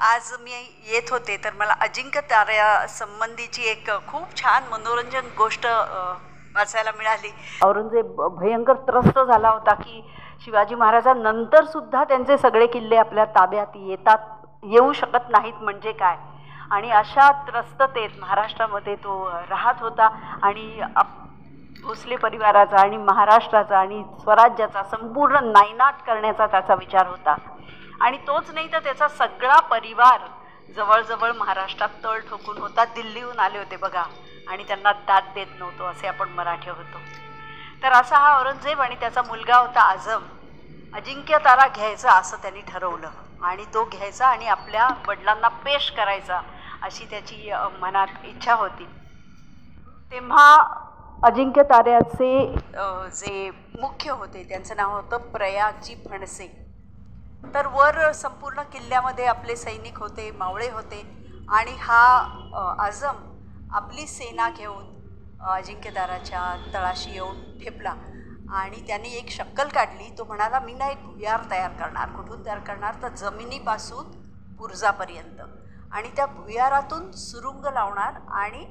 आज मी येत होते तर मला अजिंक्य ताऱ्या संबंधीची एक खूप छान मनोरंजन गोष्ट वाचायला मिळाली। औरंगजेब भयंकर त्रस्त झाला होता की शिवाजी महाराजांनंतर सुद्धा त्यांचे सगळे किल्ले आपल्या ताब्यात येऊ शकत नाहीत म्हणजे काय, आणि अशा त्रस्ततेत महाराष्ट्रामध्ये तो राहत होता आणि भोसले परिवाराचा आणि महाराष्ट्राचा आणि स्वराज्याचा संपूर्ण नायनाट करण्याचा त्याचा विचार होता। आणि तोच नाही तर त्याचा सगळा परिवार जवळजवळ महाराष्ट्रात तळ ठोकून होता। दिल्लीहून आले होते बघा, आणि त्यांना दाद देत नव्हतो असे आपण मराठी होतो। तर असा हा औरंगजेब आणि त्याचा मुलगा होता आझम, अजिंक्य तारा घ्यायचा असं त्यांनी ठरवलं आणि तो घ्यायचा आणि आपल्या वडिलांना पेश करायचा अशी त्याची मनात इच्छा होती। तेव्हा अजिंक्य ताऱ्याचे जे मुख्य होते त्यांचं नाव होतं प्रयागजी फणसे। तर वर संपूर्ण किल्ल्यामध्ये आपले सैनिक होते, मावळे होते, आणि हा आझम आपली सेना घेऊन अजिंक्यताराच्या तळाशी येऊन ठेपला आणि त्यांनी एक शक्कल काढली। तो म्हणाला, मी ना एक भुयार तयार करणार। कुठून तयार करणार तर जमिनीपासून बुरुजापर्यंत, आणि त्या भुयारातून सुरुंग लावणार, आणि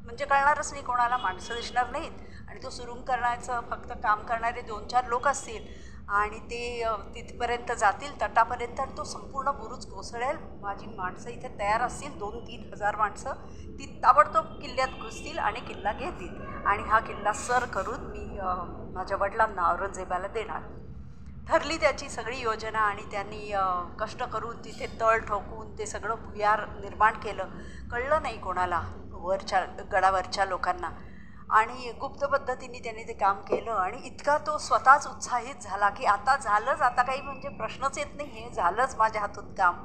म्हणजे कळणारच नाही कोणाला, माणसं दिसणार नाहीत, आणि तो सुरुंग करण्याचं फक्त काम करणारे 2-4 लोक असतील, आणि ते तिथपर्यंत जातील तटापर्यंत, आणि तो संपूर्ण बुरुज कोसळेल। माझी माणसं इथे तयार असतील 2-3 हजार माणसं, ती ताबडतोब किल्ल्यात घुसतील आणि किल्ला घेतील, आणि हा किल्ला सर करून मी माझ्या वडिलांना औरंगजेबाला देणार। ठरली त्याची सगळी योजना, आणि त्यांनी कष्ट करून तिथे तळ ठोकून ते सगळं भुयार निर्माण केलं। कळलं नाही कोणाला, वरच्या गडावरच्या लोकांना, आणि गुप्त पद्धतीने त्यांनी ते काम केलं। आणि इतका तो स्वतःच उत्साहित झाला की आता झालंच, आता काही म्हणजे प्रश्नच येत नाही, हे झालंच माझ्या हातून काम।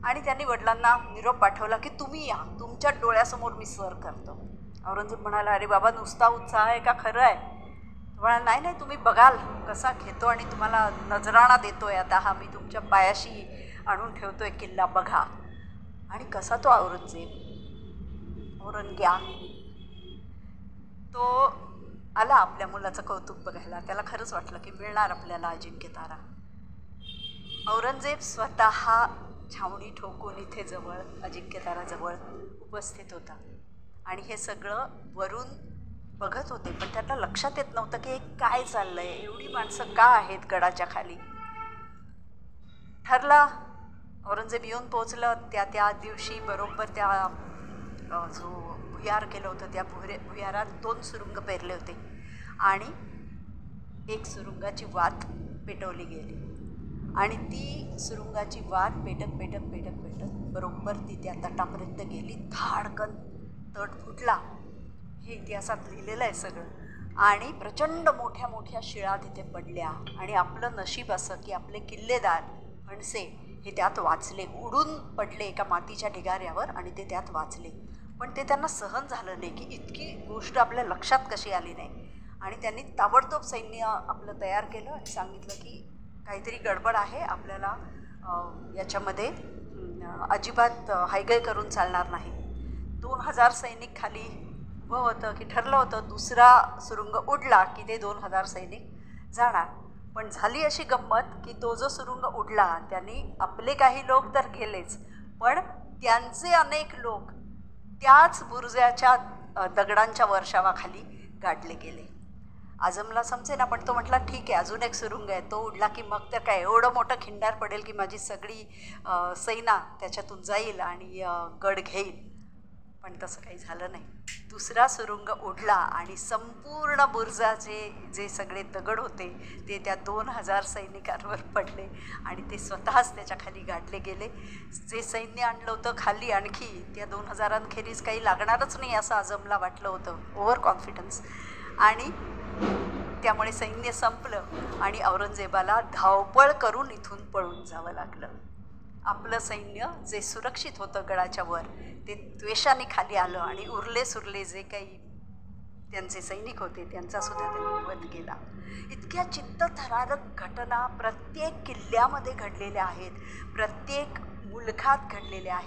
आणि त्यांनी वडिलांना निरोप पाठवला की तुम्ही या, तुमच्या डोळ्यासमोर मी सर करतो। औरंगजेब म्हणाला, अरे बाबा नुसता उत्साह आहे का खरं आहे? म्हणाला, नाही नाही, तुम्ही बघाल कसा घेतो, आणि तुम्हाला नजराणा देतोय आता हा, मी तुमच्या पायाशी आणून ठेवतोय किल्ला, बघा। आणि कसा तो औरंग्या तो आला आपल्या मुलाचं कौतुक बघायला। त्याला खरंच वाटलं की मिळणार आपल्याला अजिंक्य तारा। औरंगजेब स्वतः छावणी ठोकून इथे जवळ अजिंक्य ताराजवळ उपस्थित होता, आणि हे सगळं वरून बघत होते, पण त्यांना लक्षात येत नव्हतं की काय चाललंय, एवढी माणसं का आहेत गडाच्या खाली। ठरला, औरंगजेब येऊन पोचलं त्या दिवशी बरोबर त्या जो भुयार केलं होतं त्या भुयारात 2 सुरुंग पेरले होते, आणि एक सुरुंगाची वात पेटवली गेली, आणि ती सुरुंगाची वात पेटत पेटत पेटत पेटत बरोबर ती त्या तटापर्यंत गेली। धाडकन तट फुटला, हे इतिहासात लिहिलेलं आहे सगळं, आणि प्रचंड मोठ्या मोठ्या शिळा तिथे पडल्या, आणि आपलं नशीब असं की आपले किल्लेदार फणसे हे त्यात वाचले, उडून पडले एका मातीच्या ढिगाऱ्यावर, आणि ते त्यात वाचले। पण ते त्यांना सहन झालं नाही की इतकी गोष्ट आपल्या लक्षात कशी आली नाही, आणि त्यांनी ताबडतोब सैन्य आपलं तयार केलं आणि सांगितलं की काहीतरी गडबड आहे, आपल्याला याच्यामध्ये अजिबात हायगय करून चालणार नाही। 2000 सैनिक खाली उभं होतं की ठरलं होतं दुसरा सुरुंग उडला की ते 2000 सैनिक जाणार। पण झाली अशी गंमत की तो जो सुरुंग उडला त्यांनी आपले काही लोक तर गेलेच, पण त्यांचे अनेक लोक त्याच बुरुजाच्या दगडांच्या वर्षावाखाली गाडले गेले। आझमला समजेना, पण तो म्हटला ठीक आहे, अजून एक सुरुंग आहे, तो उडला की मग तर काय एवढं मोठं खिंडार पडेल की माझी सगळी सेना त्याच्यातून जाईल आणि गड घेईल। पण तसं काही झालं नाही। दुसरा सुरुंग उडला आणि संपूर्ण बुरुजाचे जे सगळे दगड होते ते त्या 2000 सैनिकांवर पडले, आणि ते स्वतःच त्याच्या खाली गाडले गेले। जे सैन्य आणलं होतं खाली आणखी त्या 2000 काही लागणारच नाही असं आझमला वाटलं होतं, ओव्हर कॉन्फिडन्स, आणि त्यामुळे सैन्य संपलं आणि औरंगजेबाला धावपळ करून इथून पळून जावं लागलं। आपलं सैन्य जे सुरक्षित होतं गडाच्या वर ते द्वेषाने खाली आलं, आणि उरले सुरले जे काही त्यांचे सैनिक होते त्यांचासुद्धा त्यांनी वध केला। इतक्या चित्तथरारक घटना प्रत्येक किल्ल्यामध्ये घडलेल्या आहेत, प्रत्येक मुलखात घडलेल्या आहेत।